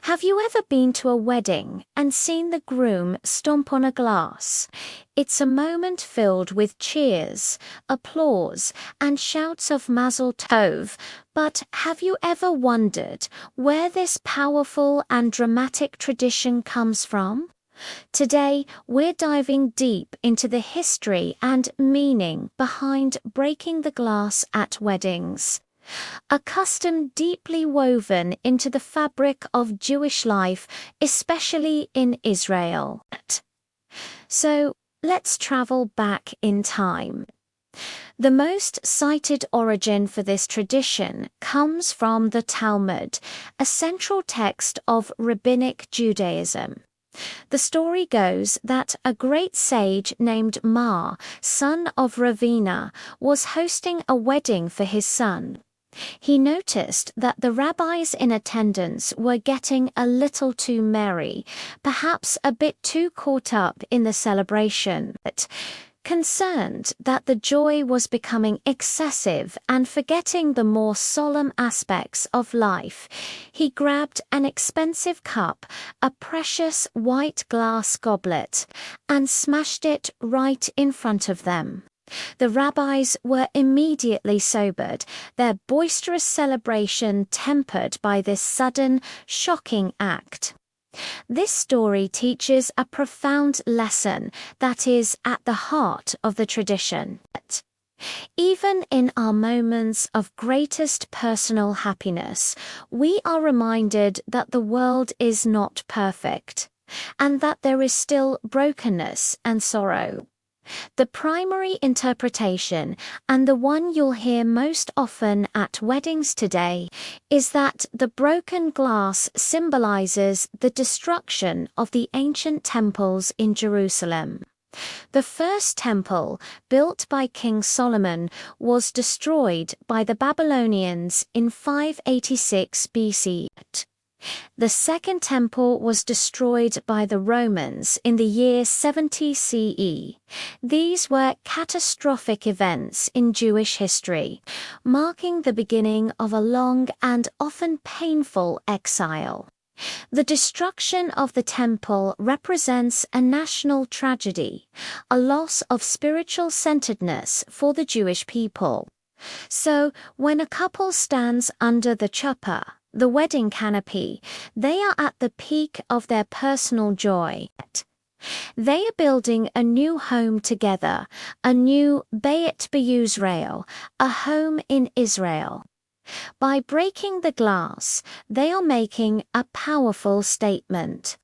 Have you ever been to a wedding and seen the groom stomp on a glass? It's a moment filled with cheers, applause, and shouts of Mazel Tov, but have you ever wondered where this powerful and dramatic tradition comes from? Today, we're diving deep into the history and meaning behind breaking the glass at weddings. A custom deeply woven into the fabric of Jewish life, especially in Israel. So, let's travel back in time. The most cited origin for this tradition comes from the Talmud, a central text of Rabbinic Judaism. The story goes that a great sage named Mar, son of Ravina, was hosting a wedding for his son. He noticed that the rabbis in attendance were getting a little too merry, perhaps a bit too caught up in the celebration. Concerned that the joy was becoming excessive and forgetting the more solemn aspects of life, he grabbed an expensive cup, a precious white glass goblet, and smashed it right in front of them. The rabbis were immediately sobered, their boisterous celebration tempered by this sudden, shocking act. This story teaches a profound lesson that is at the heart of the tradition. Even in our moments of greatest personal happiness, we are reminded that the world is not perfect, and that there is still brokenness and sorrow. The primary interpretation, and the one you'll hear most often at weddings today, is that the broken glass symbolizes the destruction of the ancient temples in Jerusalem. The first temple, built by King Solomon, was destroyed by the Babylonians in 586 BC. The second temple was destroyed by the Romans in the year 70 CE. These were catastrophic events in Jewish history, marking the beginning of a long and often painful exile. The destruction of the temple represents a national tragedy, a loss of spiritual centeredness for the Jewish people. So, when a couple stands under the chuppah, the wedding canopy, they are at the peak of their personal joy. They are building a new home together, a new Beit B'Yisrael, a home in Israel. By breaking the glass, they are making a powerful statement.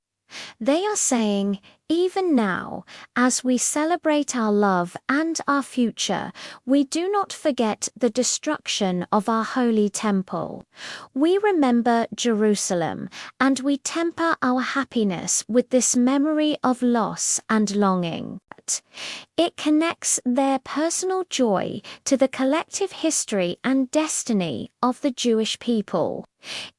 They are saying, even now, as we celebrate our love and our future, we do not forget the destruction of our holy temple. We remember Jerusalem, and we temper our happiness with this memory of loss and longing. It connects their personal joy to the collective history and destiny of the Jewish people.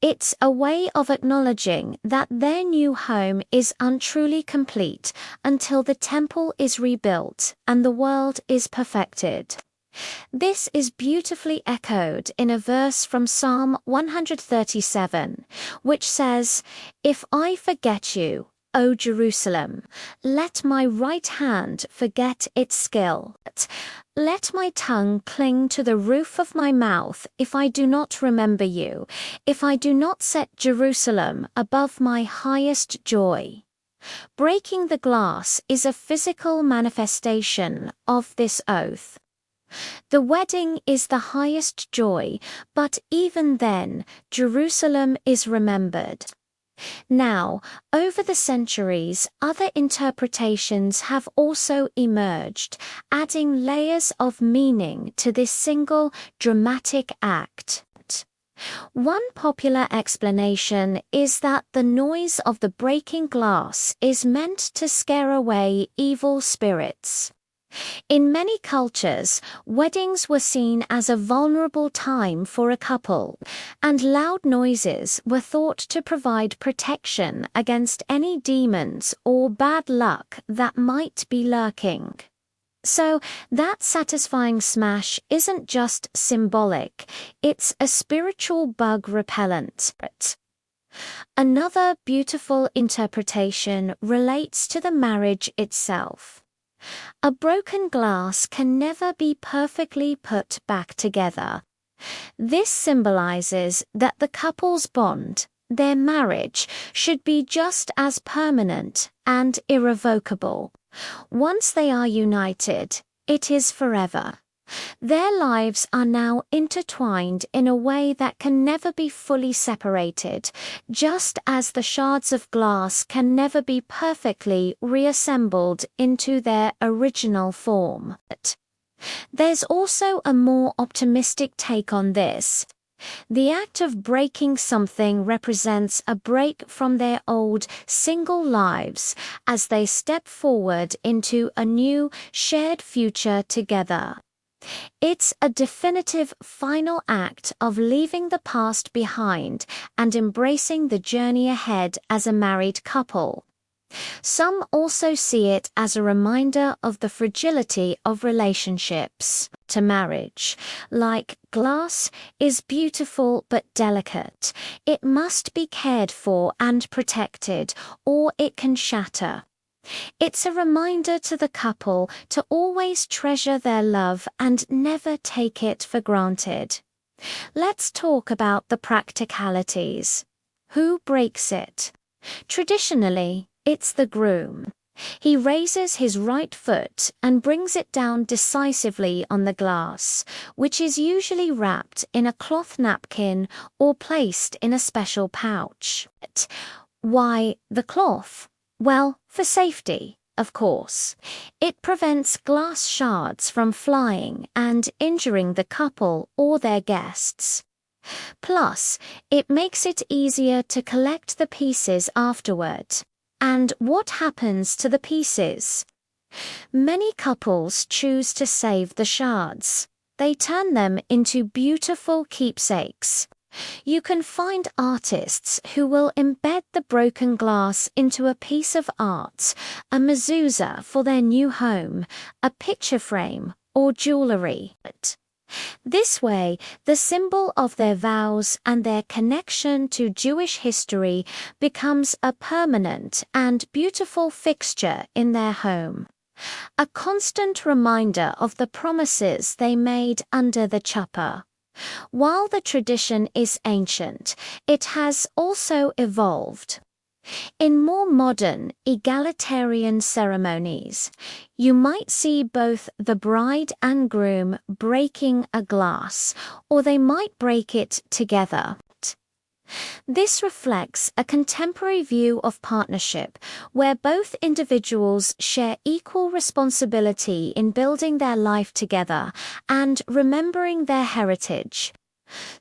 It's a way of acknowledging that their new home is untruly complete until the temple is rebuilt and the world is perfected. This is beautifully echoed in a verse from Psalm 137, which says, "If I forget you, O Jerusalem, let my right hand forget its skill. Let my tongue cling to the roof of my mouth if I do not remember you, if I do not set Jerusalem above my highest joy." Breaking the glass is a physical manifestation of this oath. The wedding is the highest joy, but even then, Jerusalem is remembered. Now, over the centuries, other interpretations have also emerged, adding layers of meaning to this single dramatic act. One popular explanation is that the noise of the breaking glass is meant to scare away evil spirits. In many cultures, weddings were seen as a vulnerable time for a couple, and loud noises were thought to provide protection against any demons or bad luck that might be lurking. So, that satisfying smash isn't just symbolic, it's a spiritual bug repellent. Another beautiful interpretation relates to the marriage itself. A broken glass can never be perfectly put back together. This symbolizes that the couple's bond, their marriage, should be just as permanent and irrevocable. Once they are united, it is forever. Their lives are now intertwined in a way that can never be fully separated, just as the shards of glass can never be perfectly reassembled into their original form. There's also a more optimistic take on this. The act of breaking something represents a break from their old, single lives as they step forward into a new, shared future together. It's a definitive final act of leaving the past behind and embracing the journey ahead as a married couple. Some also see it as a reminder of the fragility of relationships. To marriage, like glass, is beautiful but delicate. It must be cared for and protected, or it can shatter. It's a reminder to the couple to always treasure their love and never take it for granted. Let's talk about the practicalities. Who breaks it? Traditionally, it's the groom. He raises his right foot and brings it down decisively on the glass, which is usually wrapped in a cloth napkin or placed in a special pouch. Why the cloth? Well, for safety, of course. It prevents glass shards from flying and injuring the couple or their guests. Plus, it makes it easier to collect the pieces afterward. And what happens to the pieces? Many couples choose to save the shards. They turn them into beautiful keepsakes. You can find artists who will embed the broken glass into a piece of art, a mezuzah for their new home, a picture frame, or jewelry. This way, the symbol of their vows and their connection to Jewish history becomes a permanent and beautiful fixture in their home. A constant reminder of the promises they made under the chuppah. While the tradition is ancient, it has also evolved. In more modern, egalitarian ceremonies, you might see both the bride and groom breaking a glass, or they might break it together. This reflects a contemporary view of partnership, where both individuals share equal responsibility in building their life together and remembering their heritage.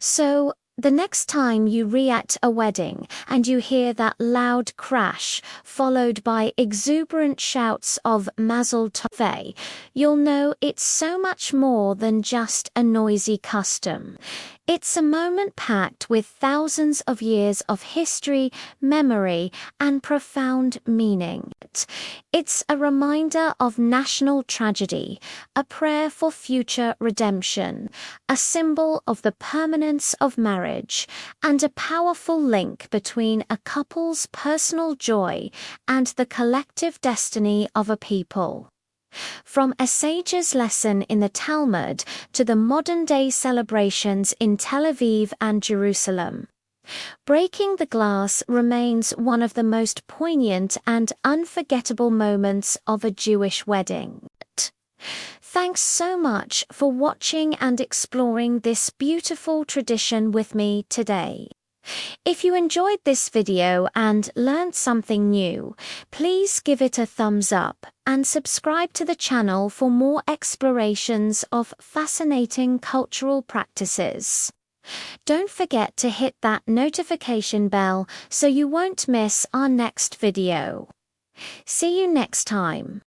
So, the next time you at a wedding and you hear that loud crash followed by exuberant shouts of Mazel Tov, you'll know it's so much more than just a noisy custom. It's a moment packed with thousands of years of history, memory, and profound meaning. It's a reminder of national tragedy, a prayer for future redemption, a symbol of the permanence of marriage, and a powerful link between a couple's personal joy and the collective destiny of a people. From a sage's lesson in the Talmud to the modern-day celebrations in Tel Aviv and Jerusalem, breaking the glass remains one of the most poignant and unforgettable moments of a Jewish wedding. Thanks so much for watching and exploring this beautiful tradition with me today. If you enjoyed this video and learned something new, please give it a thumbs up and subscribe to the channel for more explorations of fascinating cultural practices. Don't forget to hit that notification bell so you won't miss our next video. See you next time.